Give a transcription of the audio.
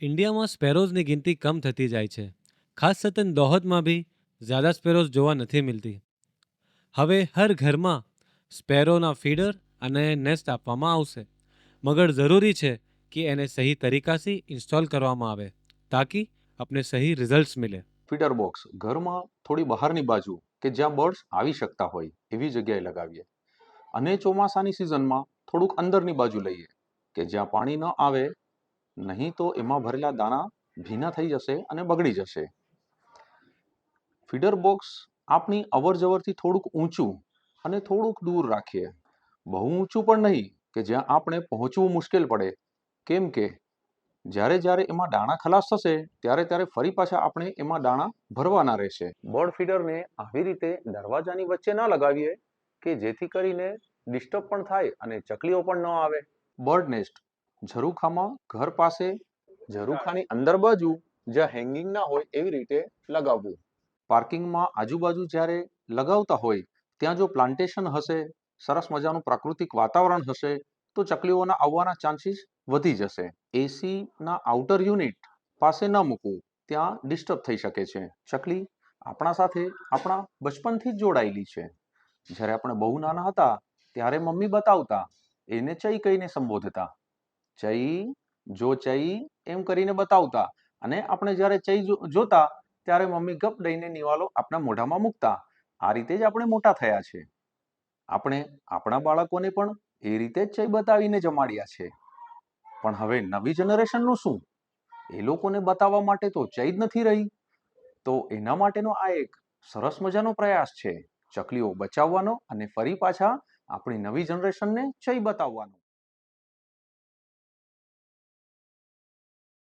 ઇન્ડિયામાં સ્પેરોઝની ગિનતી કમ થતી જાય છે. ખાસ સતન દોહદમાં બી જ્યાદા સ્પેરોઝ જોવા નથી મિલતી. હવે હર ઘરમાં સ્પેરોના ફીડર અને નેસ્ટ આપવામાં આવશે, મગર જરૂરી છે કે એને સહી તરીકાથી ઇન્સ્ટોલ કરવામાં આવે તાકી આપને સહી રિઝલ્ટ્સ મિલે. ફીડર બોક્સ ઘરમાં થોડી બહારની બાજુ કે જ્યાં બર્ડ્સ આવી શકતા હોય એવી જગ્યાએ લગાવીએ. અને ચોમાસાની સિઝનમાં થોડુંક અંદરની બાજુ લઈએ કે જ્યાં પાણી ન આવે, નહીં તો એમાં ભરેલા દાણા ભીના થઈ જશે અને બગડી જશે. ફીડર બોક્સ આપણી અવર જવરથી થોડુંક ઊંચું અને થોડુંક દૂર રાખીએ. બહુ ઊંચું પણ નહીં કે જ્યાં આપણે પહોંચવું મુશ્કેલ પડે, કેમ કે જ્યારે જ્યારે એમાં દાણા ખલાસ થશે ત્યારે ત્યારે ફરી પાછા આપણે એમાં દાણા ભરવાના રહેશે. બર્ડ ફીડરને આવી રીતે દરવાજાની વચ્ચે ના લગાવીએ કે જેથી કરીને ડિસ્ટર્બ પણ થાય અને ચકલીઓ પણ ન આવે. બર્ડ નેસ્ટ ઝરૂખામાં ઘર પાસે, ઝરૂખાની અંદર બાજુ જ્યાં હેંગિંગ ના હોય એવી રીતે લગાવવું. પાર્કિંગમાં આજુબાજુ જ્યારે લગાવતા હોય ત્યાં જો પ્લાન્ટેશન હશે, સરસ મજાનું પ્રાકૃતિક વાતાવરણ હશે, તો ચકલીઓના આવવાના ચાન્સીસ વધી જશે. એસીના આઉટર યુનિટ પાસે ન મૂકવું, ત્યાં ડિસ્ટર્બ થઈ શકે છે. ચકલી આપણા સાથે આપણા બચપનથી જ જોડાયેલી છે. જ્યારે આપણે બહુ નાના હતા ત્યારે મમ્મી બતાવતા, એને ચઈ કહીને સંબોધતા. ચઈ, જો ચઈ એમ કરીને બતાવતા અને આપણે જ્યારે ચઈ જોતા ત્યારે મમ્મી ગપ દઈને નિવાલો આપણા મોઢામાં મૂકતા. આ રીતે જ આપણે મોટા થયા છે. આપણે આપણા બાળકોને પણ એ રીતે જ ચઈ બતાવીને જમાડ્યા છે. પણ હવે નવી જનરેશનનું શું? એ લોકોને બતાવવા માટે તો ચઈ જ નથી રહી. તો એના માટેનો આ એક સરસ મજાનો પ્રયાસ છે, ચકલીઓ બચાવવાનો અને ફરી પાછા આપણી નવી જનરેશનને ચઈ બતાવવાનો.